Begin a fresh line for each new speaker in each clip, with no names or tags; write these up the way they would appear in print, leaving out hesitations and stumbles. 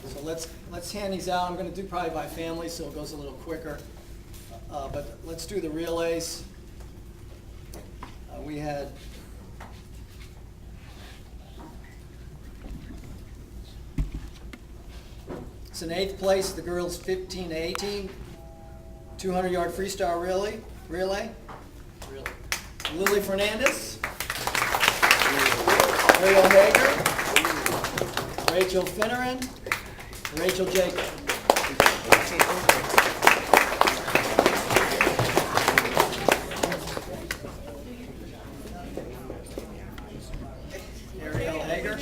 So let's hand these out. I'm going to do probably by family, so it goes a little quicker. But let's do the relays. We had it's in 8th place, the girls 15 to 18, 200-yard freestyle relay. Lily Fernandez, Ariel Hager, Rachel Finneran, Rachel Jacob. Ariel Hager.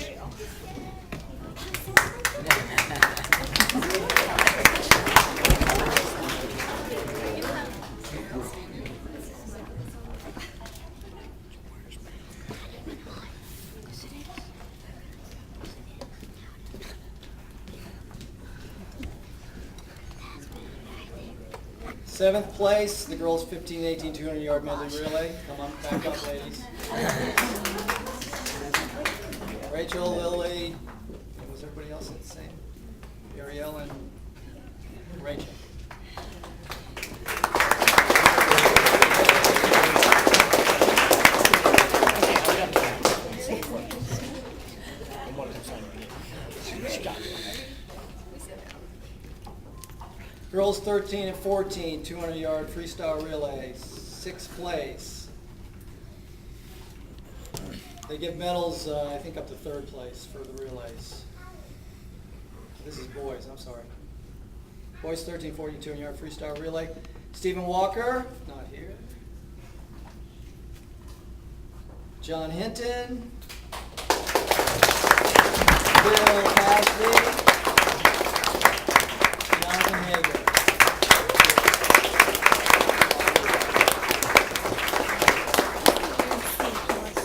Seventh place, the girls 15-18 200-yard medley relay. Come on, back up, ladies. Rachel, Lily, was everybody else at the same? Ariel and Rachel. Girls 13 and 14, 200-yard freestyle relay, 6th place. They give medals, I think, up to 3rd place for the relays. This is boys, I'm sorry. Boys 13, 14, 200-yard freestyle relay. Stephen Walker, not here. John Hinton. Bill Casby. Jonathan Hager.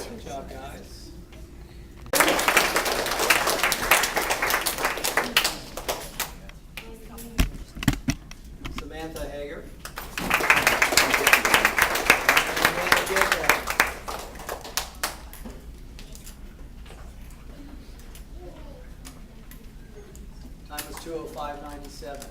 Good job, guys. Samantha Hager. Time was 2:05.97.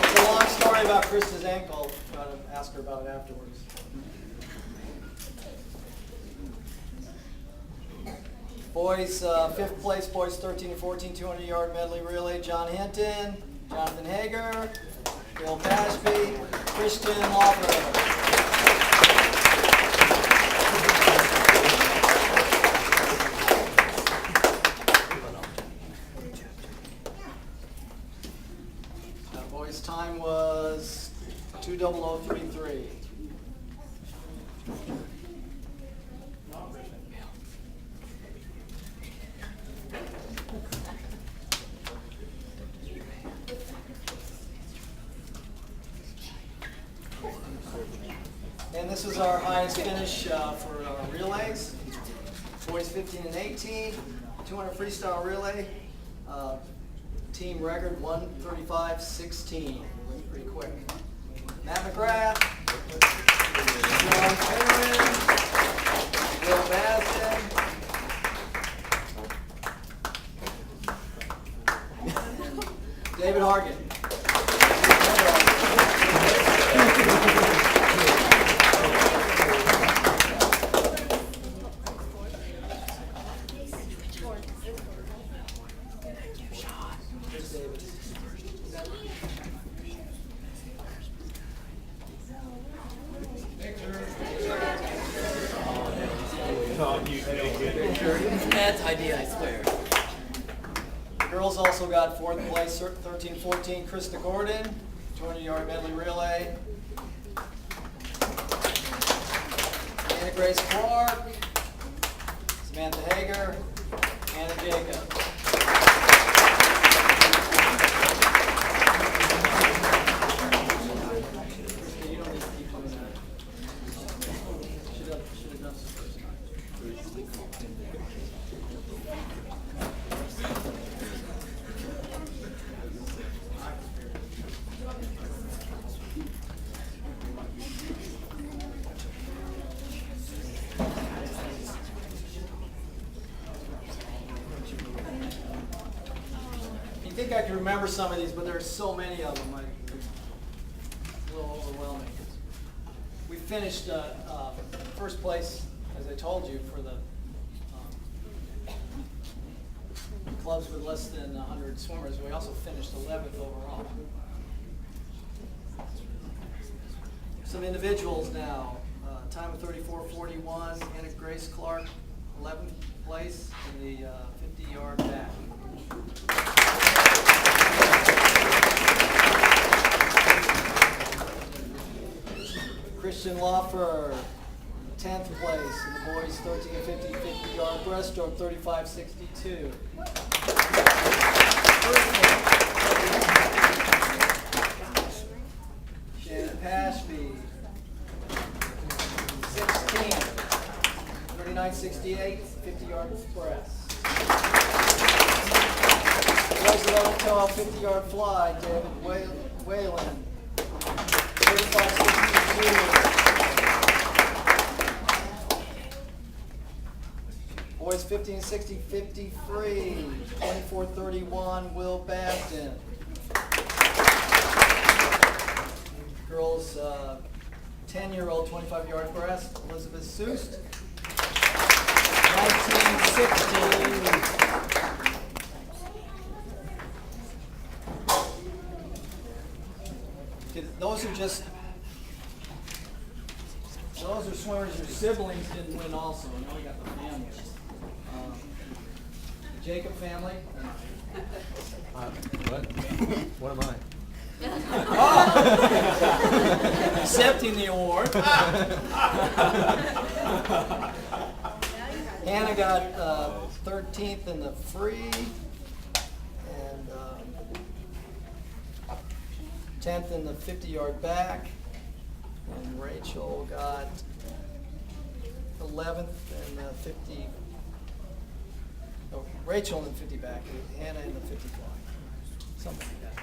It's a long story about Krista's ankle. I'll try to ask her about it afterwards. Boys, 5th place, boys 13 and 14, 200-yard medley relay. John Hinton, Jonathan Hager, Bill Cashby, Christian Lauber. Boys' time was 2:00:33. And this is our highest finish for our relays. Boys 15 and 18, 200 freestyle relay. Team record 1:35.16. Pretty quick. Matt McGrath, John Finneran, Will Basden, David Hargan.
That's idea, I swear.
The girls also got 4th place, 13-14, Krista Gordon, 200-yard medley relay. Anna Grace Clark, Samantha Hager, Anna Jacob. You don't need to keep doing that. Should have done this first time. think I can remember some of these, but there are so many of them. It's a little overwhelming. We finished first place, as I told you, for the clubs with less than 100 swimmers. We also finished 11th overall. Some individuals now. Time of 34:41. Anna Grace Clark, 11th place in the 50-yard dash. Christian Lawfer, 10th place in the boys 1350 50-yard breaststroke, 35:62. Shannon Pashby, 16th, 39:68, 50-yard express. Boys 11-12 50-yard fly, David Whalen, 35:62. Boys 15-60 50 free, 24:31, Will Baston. Girls 10-year-old 25-yard breast, Elizabeth Sust, 19:60. Those are swimmers whose siblings didn't win also. Now we got the families. The Jacob family.
What am I?
Accepting the award. Hannah got 13th in the free and 10th in the 50-yard back. And Rachel got 11th in the 50. Oh, Rachel in the 50 back, and Hannah in the 50 fly. Something like that.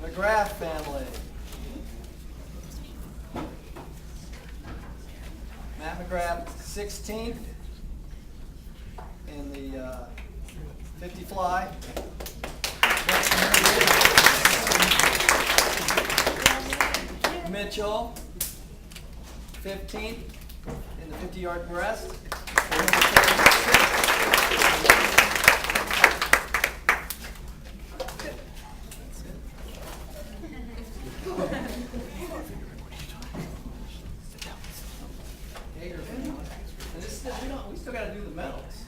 McGrath family. Matt McGrath, 16th in the 50 fly. Mitchell, 15th in the 50-yard breast. We still got to do the medals.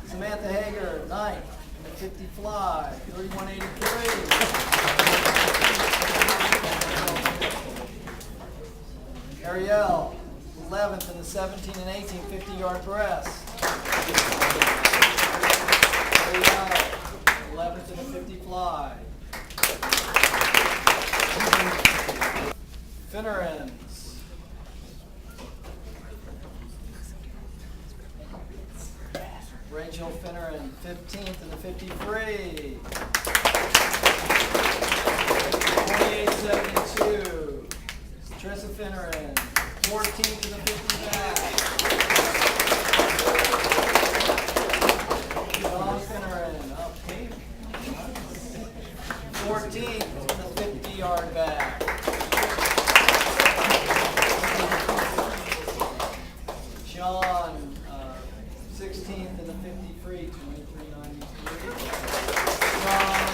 Samantha Hager, 9th in the 50 fly, 31:83. Ariel, 11th in the 17 and 18 50-yard breast. Ariel, 11th in the 50 fly. Finnerans. Rachel Finneran, 15th in the 50 free. 28:72. Trissa Finneran, 14th in the 50 back. Dawn Finneran, up pink. 14th in the 50-yard back. Sean, 16th in the 50 free, 23:93. John,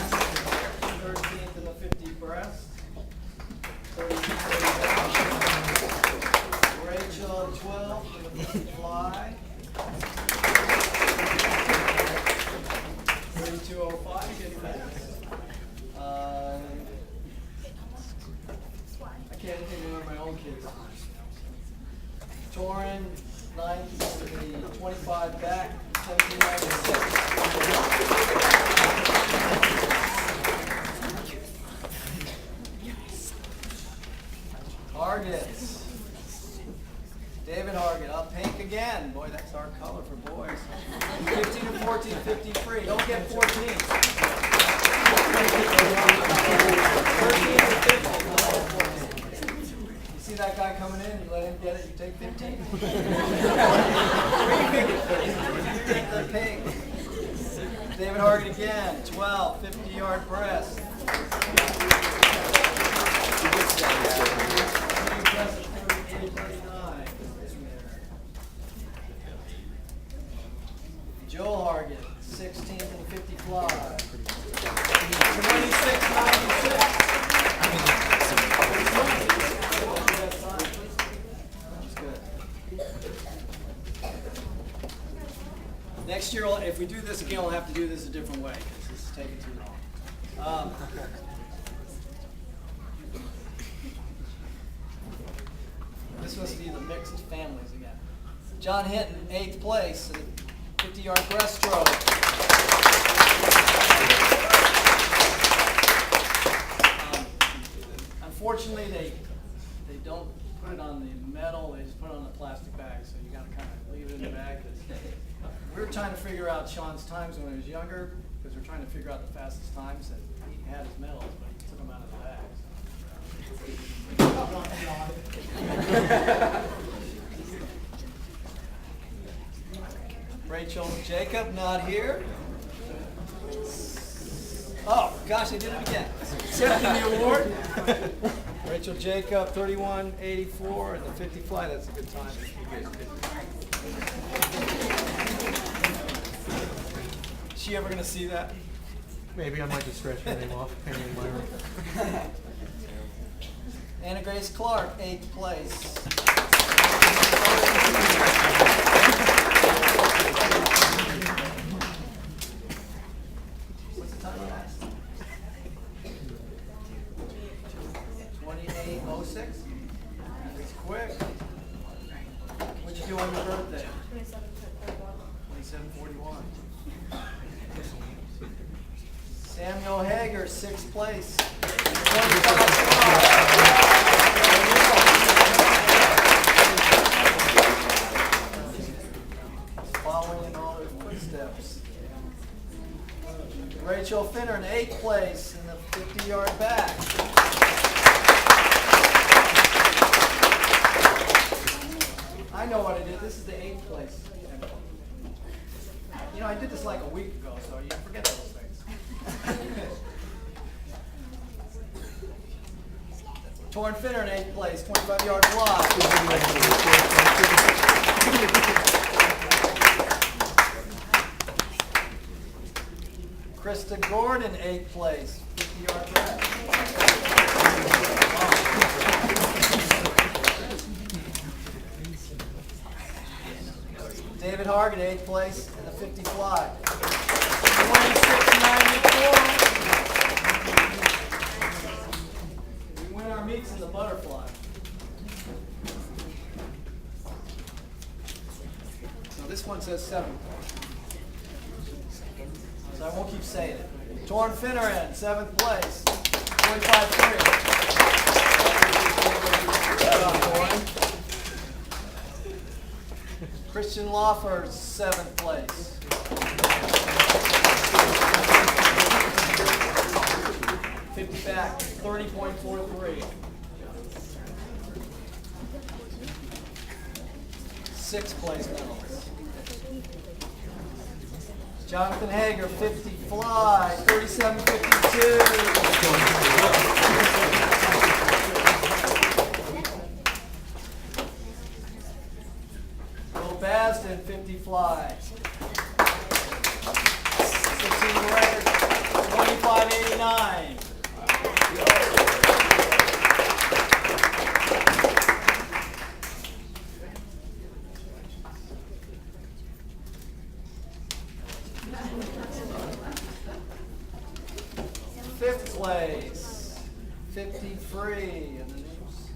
13th in the 50 breast, 32:37. Rachel, 12th in the 50 fly, 32:05, getting fast. I can't even remember my own kids. Torin, 9th to the 25 back, 17:96. Hargett. David Hargett, up pink again. Boy, that's our color for boys. 15 and 14 Lyle, 50-yard breast. Joel Hargett, 16th and 50 fly. 26.96. That's good. Next year, if we do this again, we'll have to do this a different way because this is taking too long. This must be the mixed families again. John Hinton, 8th place in the 50-yard breaststroke. Unfortunately, they don't put it on the metal, they just put it on the plastic bag, so you gotta kind of leave it in the bag. We were trying to figure out Sean's times when he was younger, because we're trying to figure out the fastest times, and he had his medals, but he took them out of the bag. Rachel Jacob, not here. Oh, gosh, they did it again. Accepting the award. Rachel Jacob, 31.84, and the 50 fly, that's a good time. Is she ever going to see that?
Maybe I might just scratch her name off.
Anna Grace Clark, 8th place. What's the time of that? 28.06. It's quick. What'd you do on your birthday? 27.41. Samuel Hager, 6th place. 25. Following all their footsteps. Rachel Finner in 8th place in the 50-yard back. I know what I did. This is the 8th place. You know, I did this like a week ago, so you forget those things. Torn Finner in 8th place, 25-yard fly. Krista Gordon, 8th place, 50-yard back. David Hargett, 8th place in the 50 fly. 26.94. We win our meets in the butterfly. So this one says 7. So I won't keep saying it. Torn Finner in 7th place. 25.3. Good job, Torn. Christian Lawford, 7th place. 50 back, 30.43. 6th place medals. Jonathan Hager, 50 fly, 37.52. Will Basden, 50 fly. 16 record, 25.89. Fifth place, 50 free, and the names,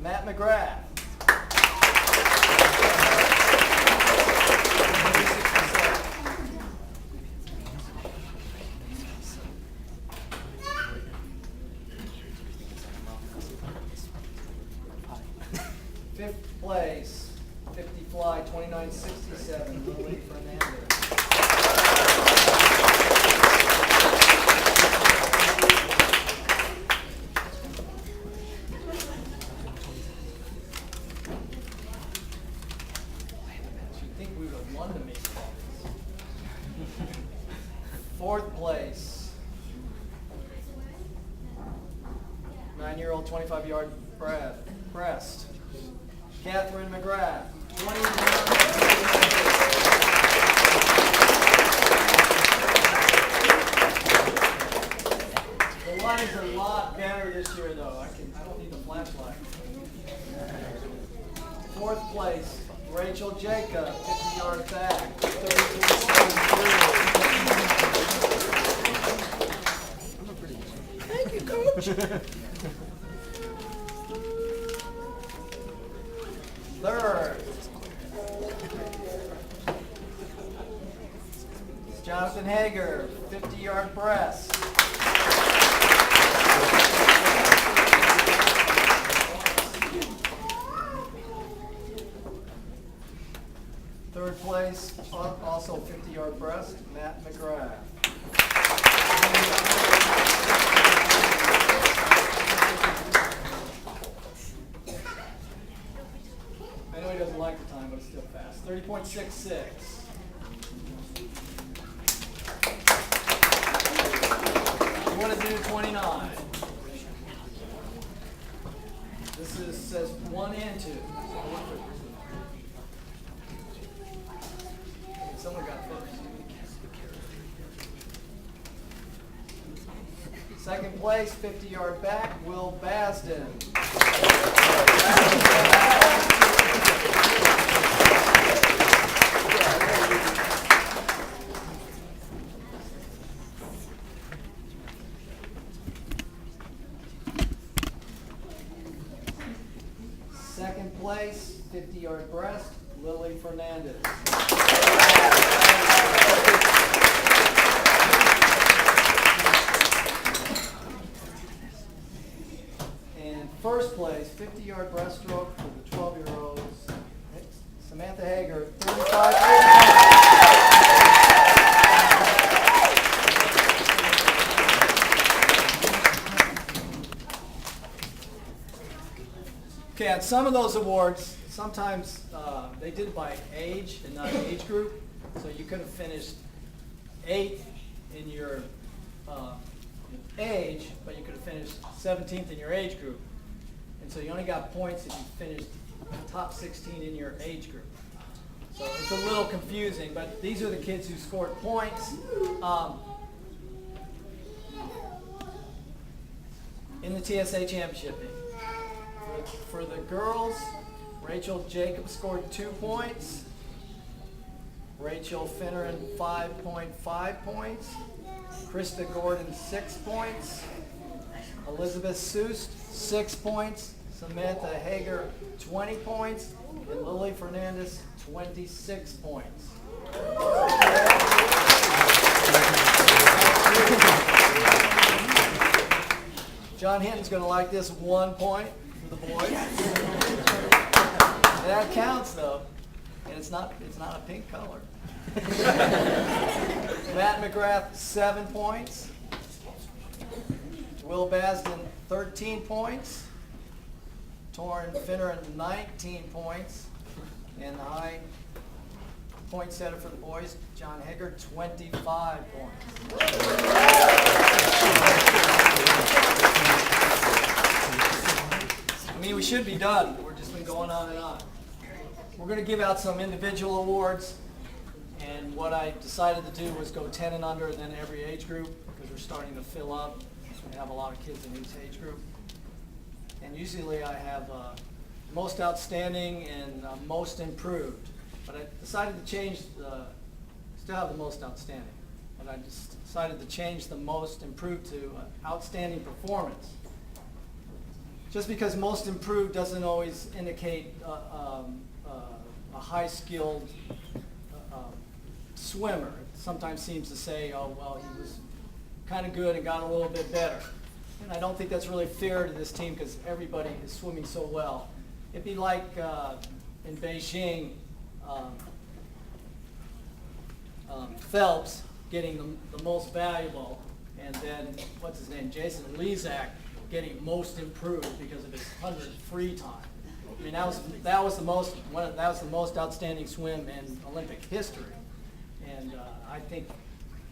Matt McGrath. Fifth place, 50 fly, 29.67, Lily Fernandez. You'd think we would have won the meet. Fourth place, 9-year-old 25-yard breast. Catherine McGrath, 21. The line's a lot better this year, though. I don't need the flashlight. Fourth place, Rachel Jacob, 50-yard back, 32-73. Thank you, Coach. Third, Jonathan Hager, 50-yard breast. Third place, also 50-yard breast, Matt McGrath. I know he doesn't like the time, but it's still fast. 30.66. You want to do 29. This says 1 and 2. Someone got first. Second place, 50-yard back, Will Basden. Second place, 50-yard breast, Lily Fernandez. And first place, 50-yard breaststroke for the 12-year-olds, Samantha Hager, 35. Okay, on some of those awards, sometimes they did by age and not age group. So you could have finished 8th in your age, but you could have finished 17th in your age group. And so you only got points if you finished top 16 in your age group. So it's a little confusing, but these are the kids who scored points. In the TSA championship. For the girls, Rachel Jacob scored 2 points. Rachel Finneran 5.5 points. Krista Gordon 6 points. Elizabeth Seuss 6 points. Samantha Hager 20 points. And Lily Fernandez 26 points. John Hinton's going to like this 1 point for the boys. That counts though, and it's not a pink color. Matt McGrath 7 points. Will Basden 13 points. Torrin Finneran 19 points. And the high point setter for the boys, John Hager, 25 points. I mean, we should be done. We've just been going on and on. We're going to give out some individual awards, and what I decided to do was go 10 and under, and then every age group, because we're starting to fill up. We have a lot of kids in each age group. And usually I have most outstanding and most improved. But I decided to change still have the most outstanding. But I just decided to change the most improved to outstanding performance. Just because most improved doesn't always indicate a high-skilled swimmer. It sometimes seems to say, oh, well, he was kind of good and got a little bit better. And I don't think that's really fair to this team because everybody is swimming so well. It'd be like in Beijing, Phelps getting the most valuable, and then, what's his name, Jason Lezak getting most improved because of his 100 free time. I mean, that was the most outstanding swim in Olympic history, and I think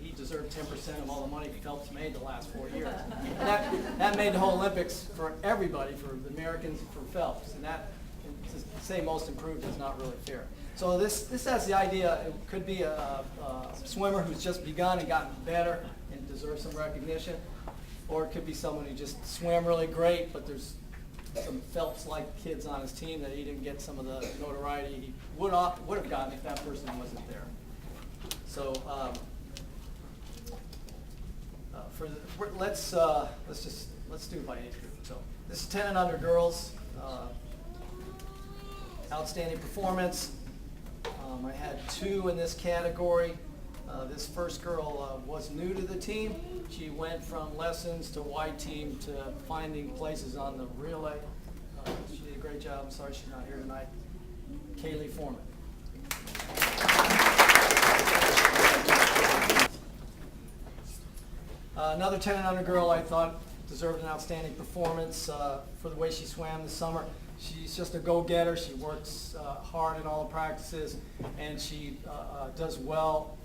he deserved 10% of all the money Phelps made the last 4 years. And that made the whole Olympics for everybody, for the Americans, for Phelps. And that, to say most improved is not really fair. So this has the idea, it could be a swimmer who's just begun and gotten better and deserves some recognition. Or it could be someone who just swam really great, but there's some Phelps-like kids on his team that he didn't get some of the notoriety he would have gotten if that person wasn't there. So let's do it by age group. So this is 10 and under girls. Outstanding performance. I had 2 in this category. This first girl was new to the team. She went from lessons to white team to finding places on the relay. She did a great job. I'm sorry she's not here tonight. Kaylee Foreman. Another 10 and under girl I thought deserved an outstanding performance for the way she swam this summer. She's just a go-getter. She works hard in all the practices, and she does well.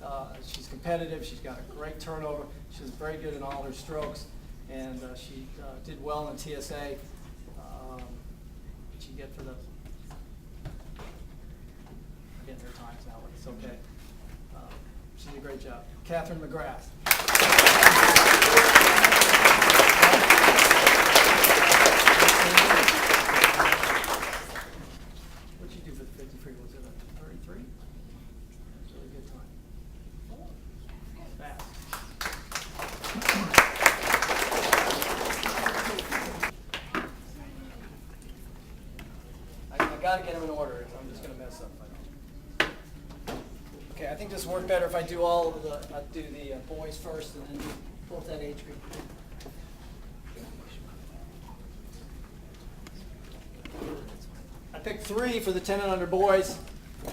She's competitive. She's got a great turnover. She's very good in all her strokes, and she did well in the TSA. What'd she get for the? I'm getting her times now, but it's okay. She did a great job. Catherine McGrath. What'd you do for the 53? Was it a 33? That's a really good time. Fast. I gotta get them in order. I'm just gonna mess up. Okay, I think this will work better if I do all of the, do the boys first and then do both that age group. I picked 3 for the 10 and under boys. I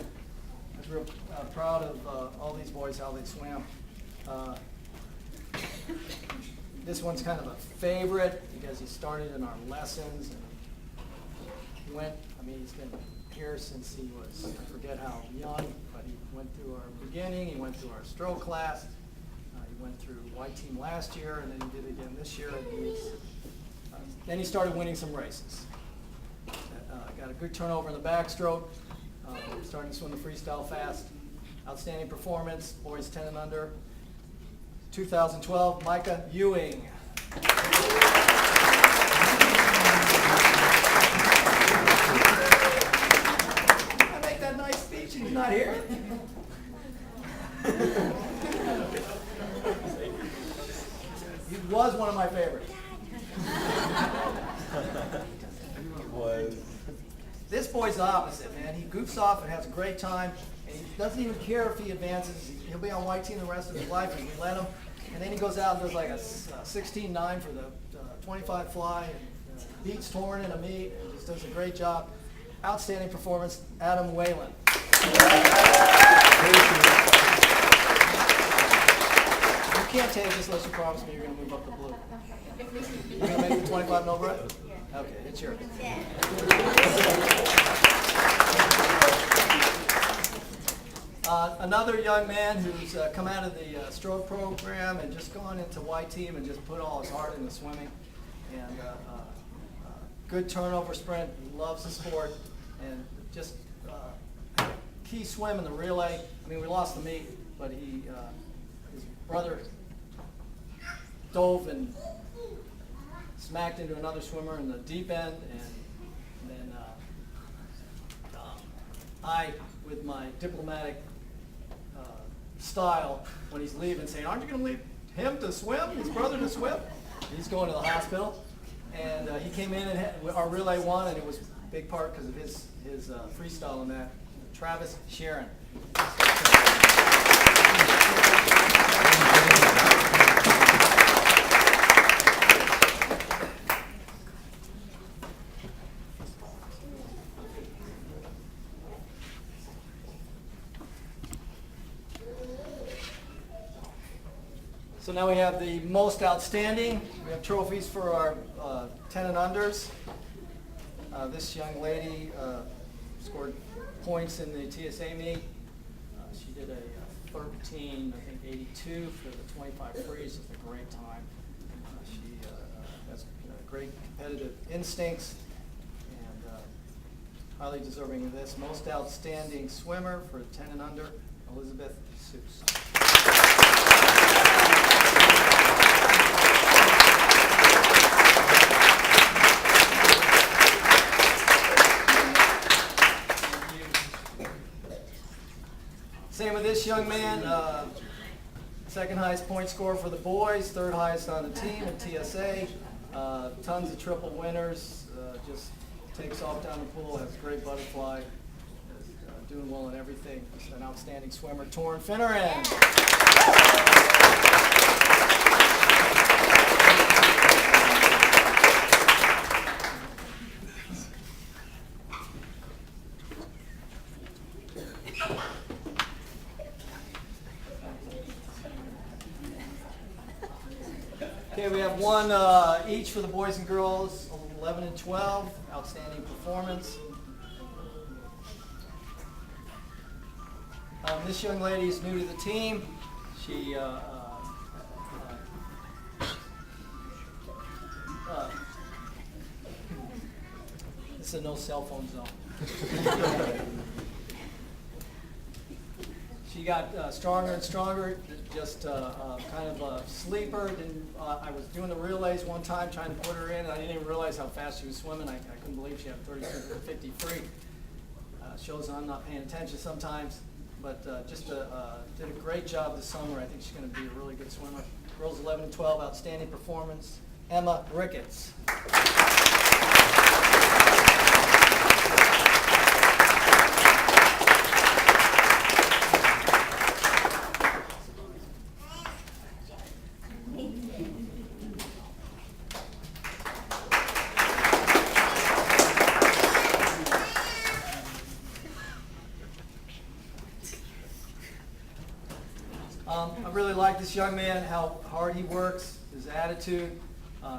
was real proud of all these boys, how they swam. This one's kind of a favorite because he started in our lessons. And he went, he's been here since he was, I forget how young, but he went through our beginning, he went through our stroke class, he went through white team last year, and then he did it again this year. And then he started winning some races. Got a good turnover in the backstroke, starting to swim the freestyle fast. Outstanding performance, boys 10 and under. 2012, Micah Ewing. I make that nice speech and he's not here. He was one of my favorites. This boy's the opposite, man. He goofs off and has a great time, and he doesn't even care if he advances. He'll be on white team the rest of his life, and we let him. And then he goes out and does like a 16.9 for the 25 fly, and beats Torrin in a meet, and just does a great job. Outstanding performance, Adam Whalen. You can't take this unless you promise me you're going to move up the blue. You're going to make the 25 no breath? Okay, it's yours. Another young man who's come out of the stroke program and just gone into white team and just put all his heart into swimming. And good turnover sprint. He loves the sport and just key swim in the relay. We lost the meet, but his brother dove and smacked into another swimmer in the deep end, and then I, with my diplomatic style, when he's leaving, saying, "Aren't you going to leave him to swim, his brother to swim?" He's going to the hospital, and he came in and our relay won, and it was a big part because of his freestyle in that. Travis Sharon. So now we have the most outstanding. We have trophies for our 10 and unders. This young lady scored points in the TSA meet. She did a 13, I think 82 for the 25 frees. Just a great time. She has great competitive instincts and highly deserving of this. Most outstanding swimmer for 10 and under, Elizabeth Seuss. Same with this young man, second highest point scorer for the boys, third highest on the team in TSA. Tons of triple winners, just takes off down the pool, has a great butterfly, doing well in everything. Just an outstanding swimmer, Torrin Finneran. Okay, we have one each for the boys and girls, 11 and 12, outstanding performance. This young lady is new to the team. She this is a no cell phone zone. She got stronger and stronger, just kind of a sleeper. I was doing the relays one time trying to put her in, and I didn't even realize how fast she was swimming. I couldn't believe she had 32 to 50 free. Shows I'm not paying attention sometimes, but just did a great job this summer. I think she's going to be a really good swimmer. Girls 11 and 12, outstanding performance, Emma Ricketts. I really like this young man, how hard he works, his attitude.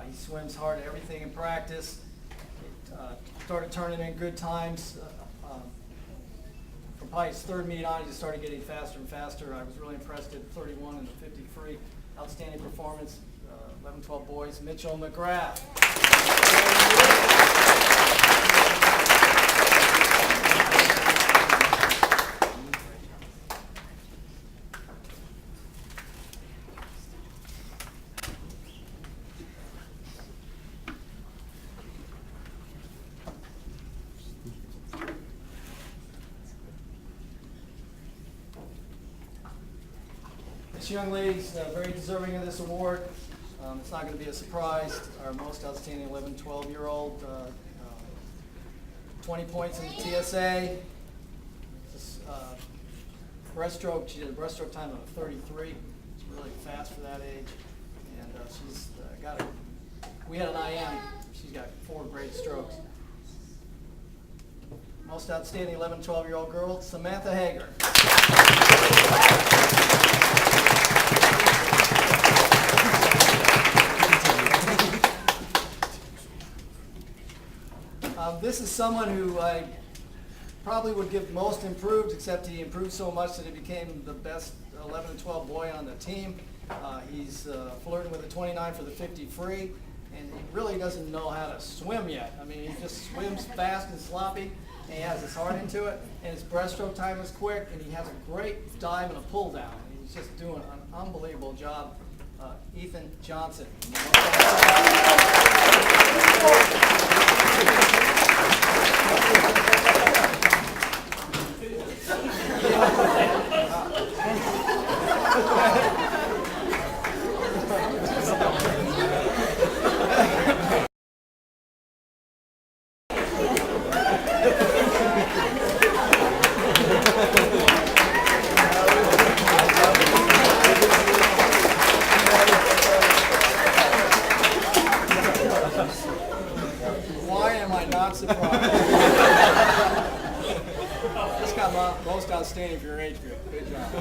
He swims hard at everything in practice. Started turning in good times. From probably his third meet on, he just started getting faster and faster. I was really impressed at 31 and the 50 free. Outstanding performance. 11-12 boys, Mitchell McGrath. This young lady's very deserving of this award. It's not going to be a surprise. Our most outstanding 11, 12-year-old, 20 points in the TSA. Breaststroke, she did a breaststroke time of 33. It's really fast for that age. And she's got we had an IM. She's got 4 great strokes. Most outstanding 11, 12-year-old girl, Samantha Hager. This is someone who I probably would give most improved, except he improved so much that he became the best 11 and 12 boy on the team. He's flirting with a 29 for the 50 free, and he really doesn't know how to swim yet. I mean, he just swims fast and sloppy, and he has his heart into it, and his breaststroke time is quick, and he has a great dive and a pull down. And he's just doing an unbelievable job. Ethan Johnson. Why am I not surprised? This got most outstanding for your age group. Good job.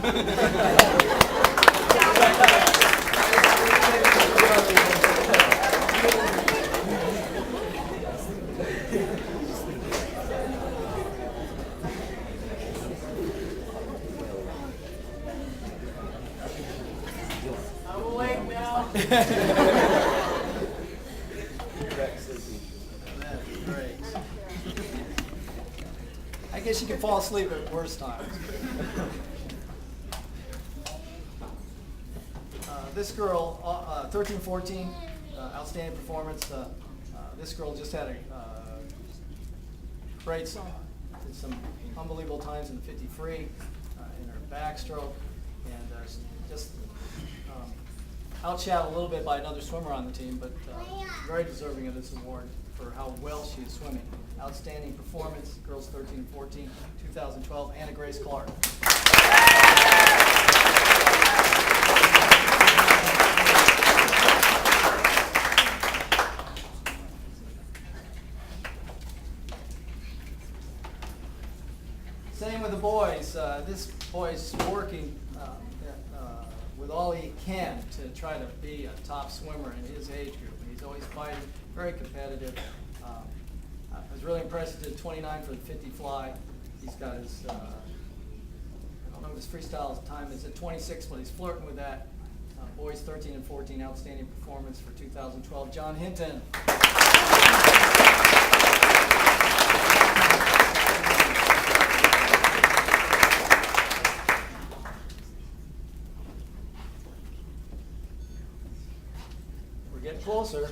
That's great. I guess you can fall asleep at worse times. This girl, 13-14, outstanding performance. This girl just had a great song. Did some unbelievable times in the 50 free, in her backstroke, and just outshot a little bit by another swimmer on the team, but very deserving of this award for how well she is swimming. Outstanding performance, girls 13-14, 2012, Anna Grace Clark. Same with the boys. This boy's working with all he can to try to be a top swimmer in his age group. And he's always fighting, very competitive. I was really impressed. He did 29 for the 50 fly. He's got his, I don't know what his freestyle time is at 26, but he's flirting with that. Boys 13-14, outstanding performance for 2012. John Hinton. We're getting closer.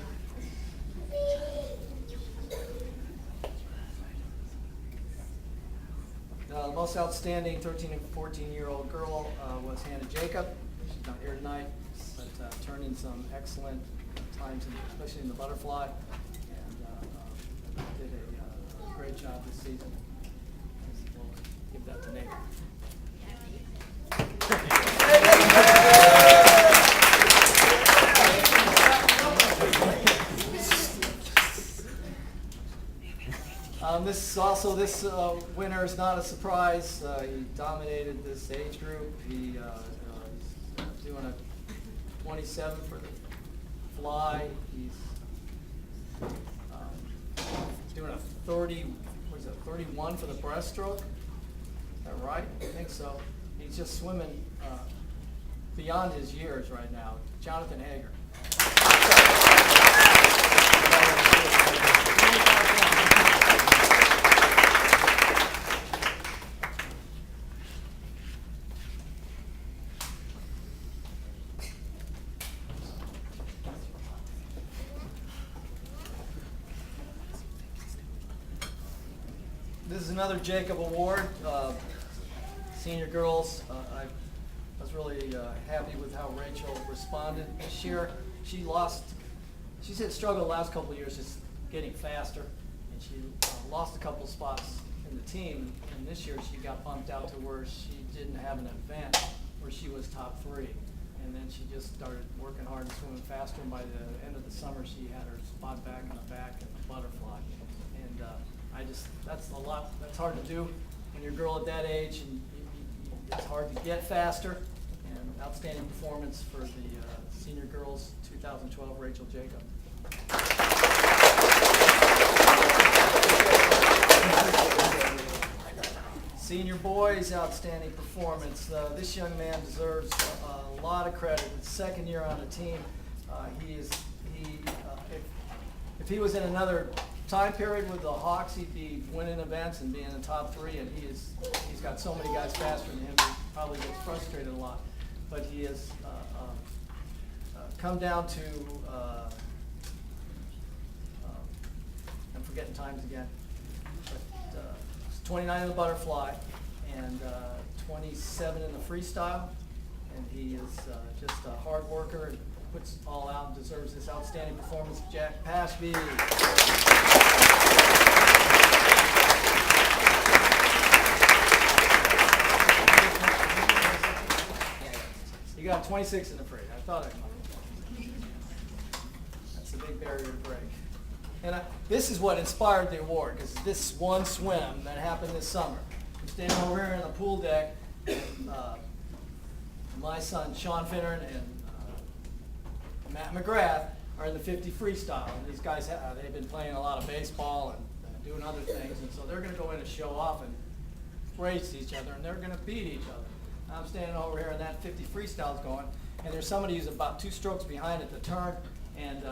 The most outstanding 13 and 14-year-old girl was Hannah Jacob. She's not here tonight, but turned in some excellent times, especially in the butterfly, and did a great job this season. We'll give that to Nate. This winner is not a surprise. He dominated this age group. He's doing a 27 for the fly. He's doing a 31 for the breaststroke. Is that right? I think so. He's just swimming beyond his years right now. Jonathan Hager. This is another Jacob Award. Senior girls, I was really happy with how Rachel responded this year. She's had struggled the last couple of years just getting faster, and she lost a couple spots in the team, and this year she got bumped out to where she didn't have an event where she was top 3. And then she just started working hard and swimming faster, and by the end of the summer she had her spot back on the back and the butterfly. And that's hard to do when you're a girl at that age, and it's hard to get faster. And outstanding performance for the senior girls 2012, Rachel Jacob. Senior boys, outstanding performance. This young man deserves a lot of credit. His second year on the team. If he was in another time period with the Hawks, he'd be winning events and being in the top 3, and he's got so many guys faster than him, he probably gets frustrated a lot. But he has come down to, I'm forgetting times again, but 29 in the butterfly and 27 in the freestyle, and he is just a hard worker and puts it all out and deserves this outstanding performance. Jack Pashby. You got 26 in the free. I thought I might. That's a big barrier to break. And this is what inspired the award, because this one swim that happened this summer. I'm standing over here on the pool deck. My son, Sean Finner, and Matt McGrath are in the 50 freestyle. And these guys, they've been playing a lot of baseball and doing other things. And so they're going to go in and show off and race each other, and they're going to beat each other. I'm standing over here, and that 50 freestyle's going, and there's somebody who's about 2 strokes behind at the turn, And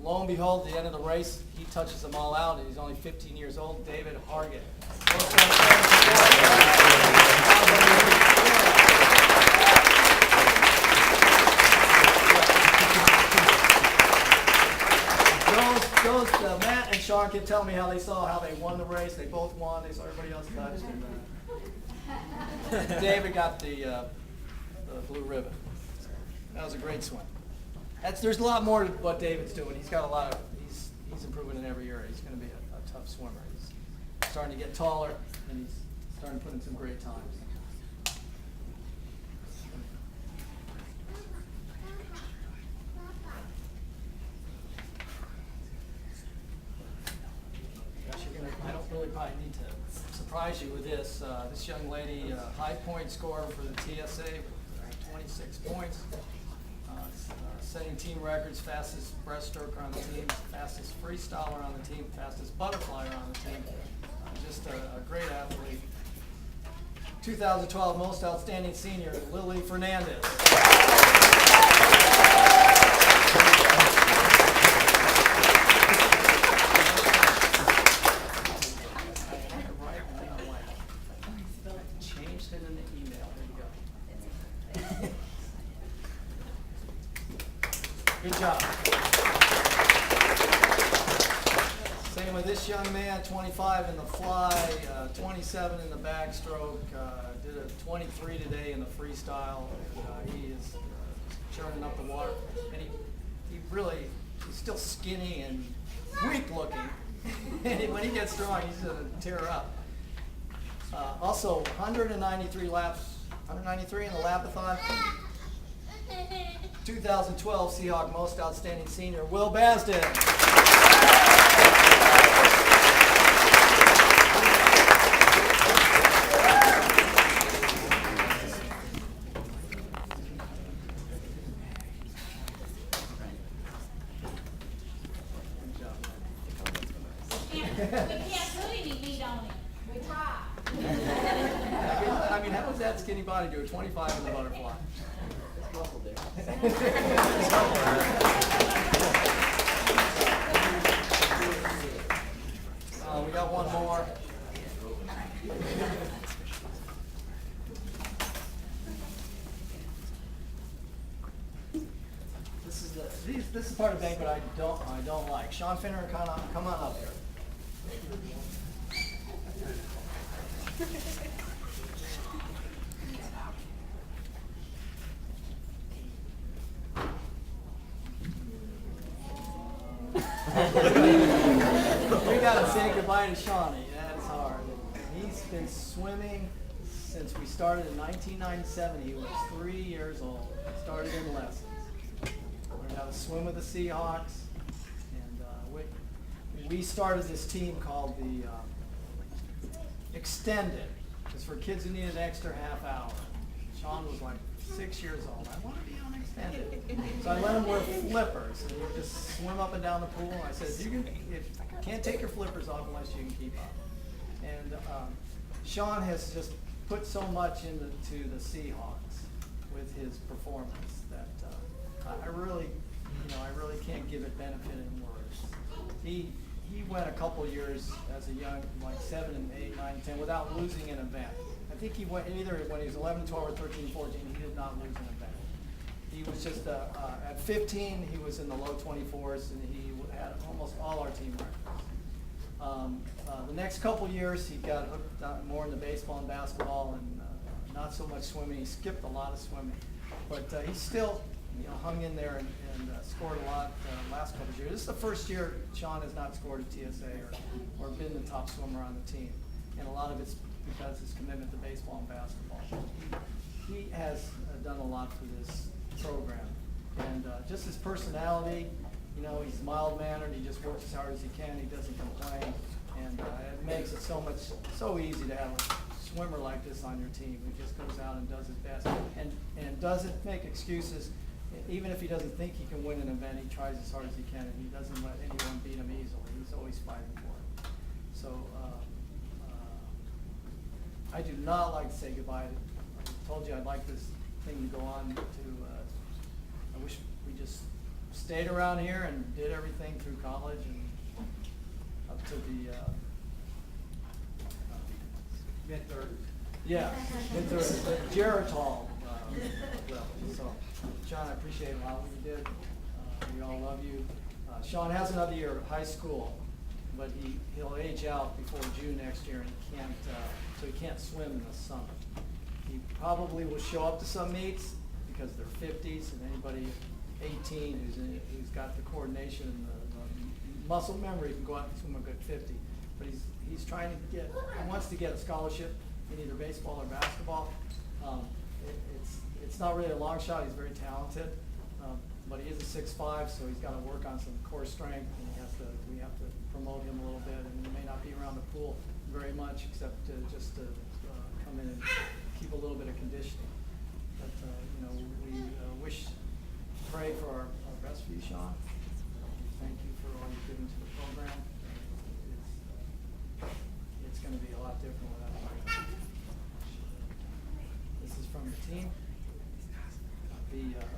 lo and behold, at the end of the race, he touches them all out, and he's only 15 years old, David Hargett. Matt and Sean can tell me how they won the race. They both won. They saw everybody else touched. And, David got the blue ribbon. That was a great swim. There's a lot more to what David's doing. He's got he's improving in every area. He's going to be a tough swimmer. He's starting to get taller, and he's starting to put in some great times. I don't really probably need to surprise you with this. This young lady, high point scorer for the TSA, with 26 points. Setting team records, fastest breaststroker on the team, fastest freestyler on the team, fastest butterflyer on the team. Just a great athlete. 2012 Most Outstanding Senior, Lily Fernandez. Changed it in the email. There you go. Good job. Same with this young man, 25 in the fly, 27 in the backstroke, did a 23 today in the freestyle. He is churning up the water, and he's still skinny and weak looking. And when he gets strong, he's going to tear up. Also, 193 laps, 193 in the lapathon. 2012 Seahawk Most Outstanding Senior, Will Basden.
We can't put any meat on it. We try.
I mean, how does that skinny body do? 25 in the butterfly.
Muscle there.
We got one more. This is part of the banquet I don't like. Sean Finner, come on up here. We gotta say goodbye to Shawnee. That's hard. He's been swimming since we started in 1997. He was 3 years old. Started in lessons. Learned how to swim with the Seahawks, and we started this team called the Extended. It's for kids who need an extra half hour. Sean was like 6 years old. I want to be on Extended. So I let him wear flippers, and he would just swim up and down the pool. I said, you can't take your flippers off unless you can keep up. And Sean has just put so much into the Seahawks with his performance that I really can't give it benefit in words. He went a couple years as a young, like 7 and 8, 9, 10, without losing an event. I think he went either when he was 11, 12, or 13, 14, he did not lose an event. He was just, at 15, he was in the low 24s, and he had almost all our team records. The next couple years, he got hooked more into baseball and basketball, and not so much swimming. He skipped a lot of swimming, but he still, hung in there and scored a lot last couple of years. This is the first year Sean has not scored at TSA or been the top swimmer on the team, and a lot of it's because his commitment to baseball and basketball. He has done a lot for this program, and just his personality. He's mild-mannered. He just works as hard as he can. He doesn't complain, and it makes it so easy to have a swimmer like this on your team who just goes out and does his best and doesn't make excuses. Even if he doesn't think he can win an event, he tries as hard as he can, and he doesn't let anyone beat him easily. He's always fighting for it. So I do not like to say goodbye. I told you I'd like this thing to go on to, I wish we just stayed around here and did everything through college and up to the,
Mid-30s.
yeah, into the Geritol level. So, Sean, I appreciate a lot what you did. We all love you. Sean has another year of high school, but he'll age out before June next year, and he can't, so he can't swim in the summer. He probably will show up to some meets because they're 50s, and anybody 18 who's got the coordination and the muscle memory can go out and swim a good 50. But he's trying to he wants to get a scholarship in either baseball or basketball. It's not really a long shot. He's very talented, but he is a 6'5", so he's got to work on some core strength, and we have to promote him a little bit. And he may not be around the pool very much, except just to come in and keep a little bit of conditioning. But we pray for our best for you, Sean. Thank you for all you've given to the program. It's going to be a lot different without you. This is from the team.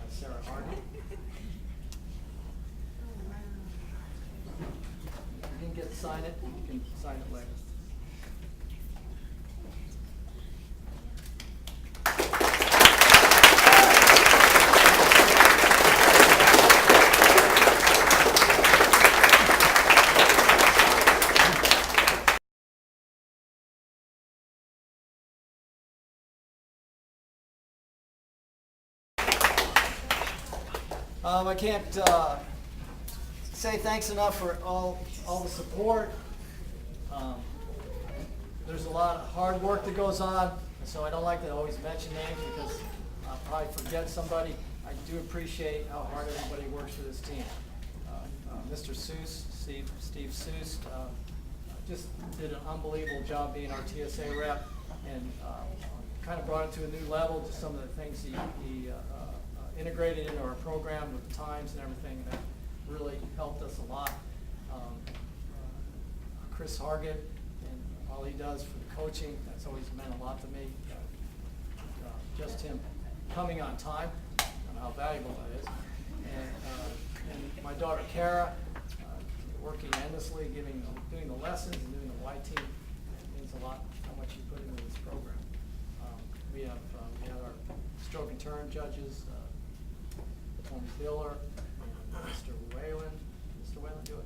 Sarah Hardy. If you didn't get to sign it, you can sign it later. I can't say thanks enough for all the support. There's a lot of hard work that goes on, so I don't like to always mention names because I'll probably forget somebody. I do appreciate how hard everybody works for this team. Mr. Seuss, Steve Seuss, just did an unbelievable job being our TSA rep, and kind of brought it to a new level. Just some of the things he integrated into our program with the times and everything that really helped us a lot. Chris Hargett and all he does for the coaching, that's always meant a lot to me. Just him coming on time and how valuable that is. And my daughter Kara, working endlessly, doing the lessons and doing the Y team. It means a lot how much you put into this program. We had our stroke and turn judges, Tony Biller, and Mr. Whalen. Mr. Whalen, do it.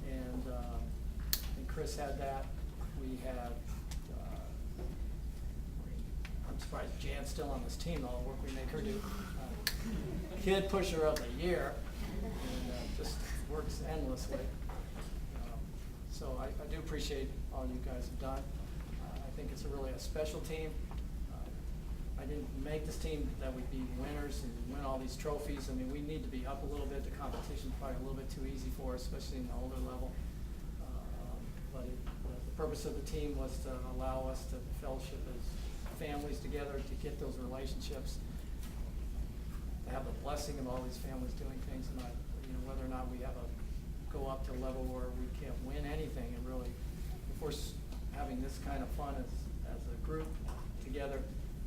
And Chris had that. We had, I'm surprised Jan's still on this team, all the work we make her do. Kid Pusher of the Year, and just works endlessly. So I do appreciate all you guys have done. I think it's really a special team. I didn't make this team that we'd be winners and win all these trophies. I mean, we need to be up a little bit. The competition's probably a little bit too easy for us, especially in the older level. But the purpose of the team was to allow us to fellowship as families together, to get those relationships, to have the blessing of all these families doing things, and whether or not we have go up to a level where we can't win anything, and really, if we're having this kind of fun as a group together,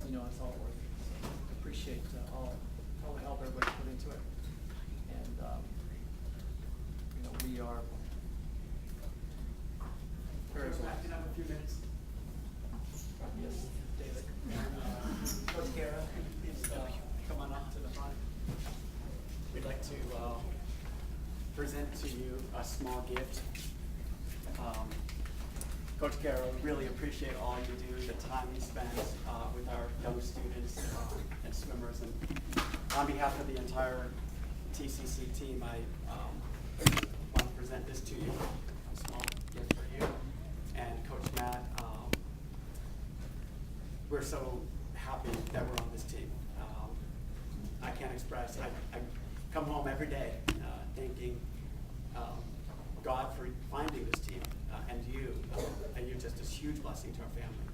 it's all worth it. So I appreciate all the help everybody put into it. And, we are very blessed.
Can I have a few minutes?
Yes, David.
Coach Kara, please come on up to the front. We'd like to present to you a small gift. Coach Kara, really appreciate all you do, the time you spend with our young students and swimmers. And on behalf of the entire TCC team, I want to present this to you, a small gift for you. And Coach Matt, we're so happy that we're on this team. I can't express, I come home every day thanking God for finding this team and you. And you're just a huge blessing to our family.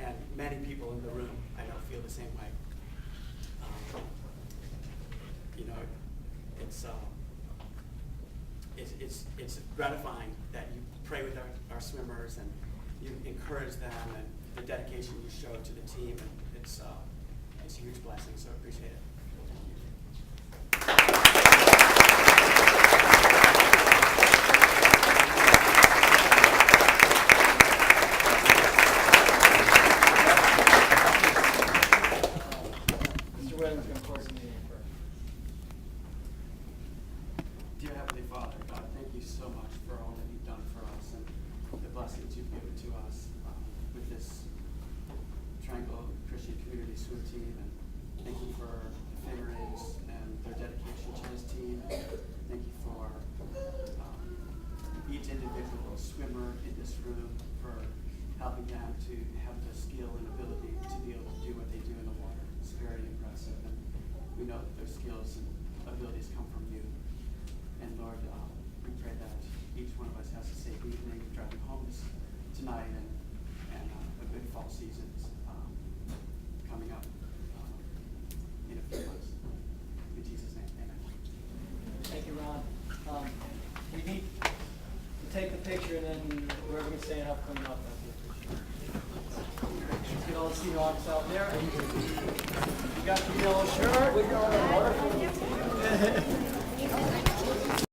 And many people in the room, I know, feel the same way. It's gratifying that you pray with our swimmers and you encourage them, and the dedication you show to the team. And it's a huge blessing, so I appreciate it. Thank you. you so much for all that you've done for us and the blessings you've given to us with this Triangle Christian Community Swim Team. And thank you for the Fingerings and their dedication to this team. Thank you for each individual swimmer in this room for helping them to have the skill and ability to be able to do what they do in the water. It's very impressive, and we know that their skills and abilities come from you. And Lord, we pray that each one of us has a safe evening driving home tonight, and a good fall season coming up in a few months. In Jesus' name, amen.
Thank you, Ron. We need to take the picture, and then whoever can stand up, come up. Let's get all the Seahawks out there. You got the yellow shirt.